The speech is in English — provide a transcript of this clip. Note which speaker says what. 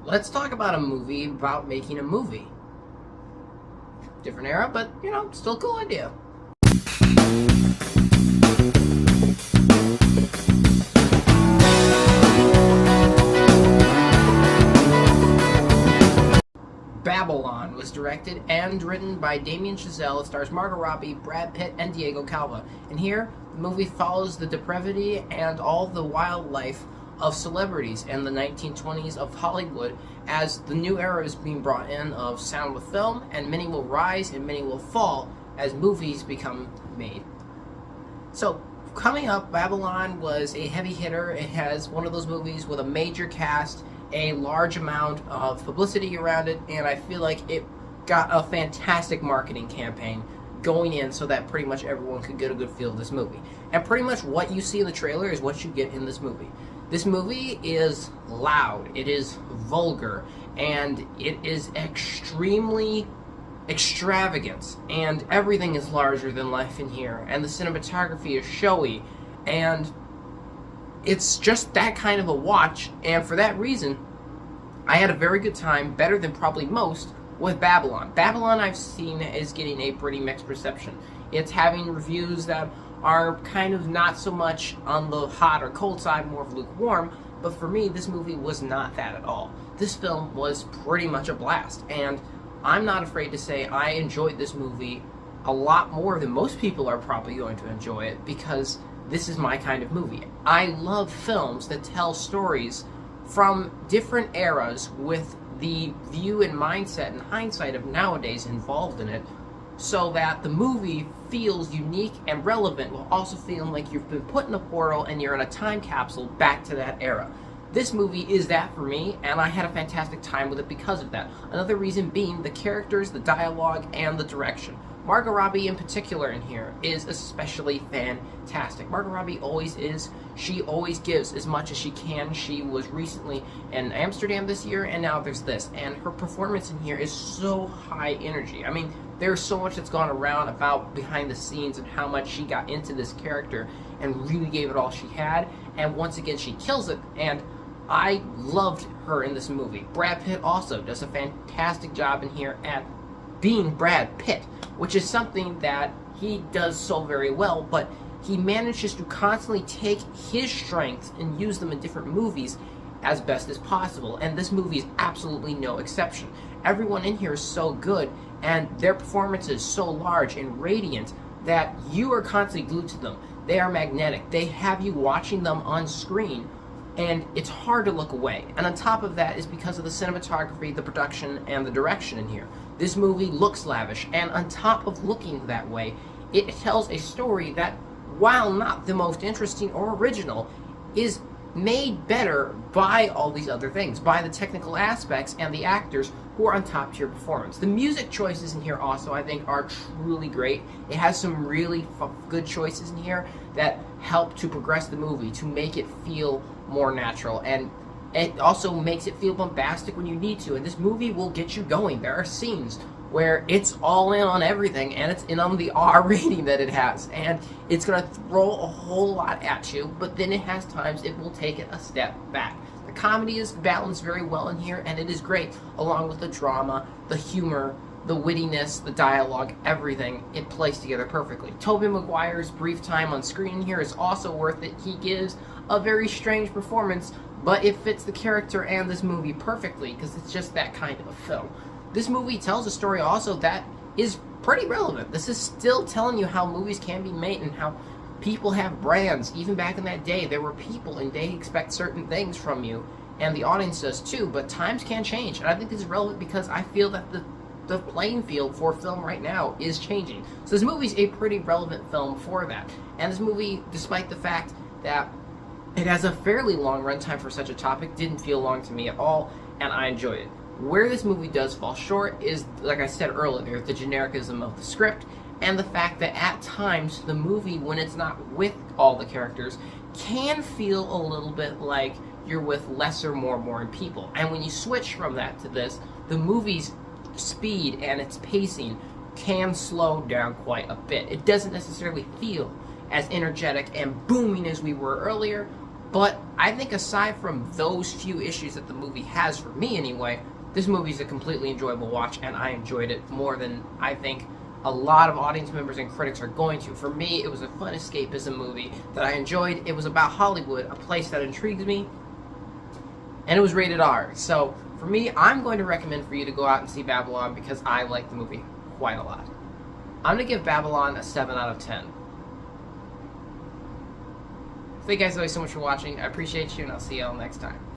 Speaker 1: Let's talk about a movie about making a movie. Different era, but still a cool idea. Babylon was directed and written by Damien Chazelle. It stars Margot Robbie, Brad Pitt, and Diego Calva. And here, the movie follows the depravity and all the wildlife of celebrities in the 1920s of Hollywood as the new era is being brought in of sound with film, and many will rise and many will fall as movies become made. So, coming up, Babylon was a heavy hitter. It has one of those movies with a major cast, a large amount of publicity around it, and I feel like it got a fantastic marketing campaign going in so that pretty much everyone could get a good feel of this movie. And pretty much what you see in the trailer is what you get in this movie. This movie is loud, it is vulgar, and it is extremely extravagant, and everything is larger than life in here, and the cinematography is showy, and it's just that kind of a watch. And for that reason, I had a very good time, better than probably most, with Babylon. Babylon, I've seen, is getting a pretty mixed reception. It's having reviews that are kind of not so much on the hot or cold side, more of lukewarm, but for me, this movie was not that at all. This film was pretty much a blast, and I'm not afraid to say I enjoyed this movie a lot more than most people are probably going to enjoy it, because this is my kind of movie. I love films that tell stories from different eras with the view and mindset and hindsight of nowadays involved in it, so that the movie feels unique and relevant while also feeling like you've been put in a portal and you're in a time capsule back to that era. This movie is that for me, and I had a fantastic time with it because of that. Another reason being the characters, the dialogue, and the direction. Margot Robbie in particular in here is especially fantastic. Margot Robbie always is. She always gives as much as she can. She was recently in Amsterdam this year, and now there's this. And her performance in here is so high energy. I mean, there's so much that's gone around about behind the scenes and how much she got into this character and really gave it all she had. And once again, she kills it. And I loved her in this movie. Brad Pitt also does a fantastic job in here at being Brad Pitt, which is something that he does so very well, but he manages to constantly take his strengths and use them in different movies as best as possible, and this movie is absolutely no exception. Everyone in here is so good, and their performance is so large and radiant that you are constantly glued to them. They are magnetic. They have you watching them on screen, and it's hard to look away. And on top of that is because of the cinematography, the production, and the direction in here. This movie looks lavish, and on top of looking that way, it tells a story that, while not the most interesting or original, is made better by all these other things, by the technical aspects and the actors who are on top tier performance. The music choices in here also, I think, are truly great. It has some really good choices in here that help to progress the movie, to make it feel more natural, and it also makes it feel bombastic when you need to, and this movie will get you going. There are scenes where it's all in on everything, and it's in on the R rating that it has, and it's going to throw a whole lot at you, but then it has times it will take it a step back. The comedy is balanced very well in here, and it is great, along with the drama, the humor, the wittiness, the dialogue, everything. It plays together perfectly. Tobey Maguire's brief time on screen here is also worth it. He gives a very strange performance, but it fits the character and this movie perfectly because it's just that kind of a film. This movie tells a story also that is pretty relevant. This is still telling you how movies can be made and how people have brands. Even back in that day, there were people and they expect certain things from you, and the audience does too, but times can change. And I think this is relevant because I feel that the playing field for film right now is changing. So this movie's a pretty relevant film for that. And this movie, despite the fact that it has a fairly long runtime for such a topic, didn't feel long to me at all, and I enjoyed it. Where this movie does fall short is, like I said earlier, the genericism of the script, and the fact that at times the movie, when it's not with all the characters, can feel a little bit like you're with lesser, more boring people. And when you switch from that to this, the movie's speed and its pacing can slow down quite a bit. It doesn't necessarily feel as energetic and booming as we were earlier, But I think aside from those few issues that the movie has, for me anyway, this movie is a completely enjoyable watch, and I enjoyed it more than I think a lot of audience members and critics are going to. For me, it was a fun escapism movie that I enjoyed. It was about Hollywood, a place that intrigues me, and it was rated R. So for me, I'm going to recommend for you to go out and see Babylon because I like the movie quite a lot. I'm going to give Babylon a 7 out of 10. Thank you guys always so much for watching. I appreciate you, and I'll see you all next time.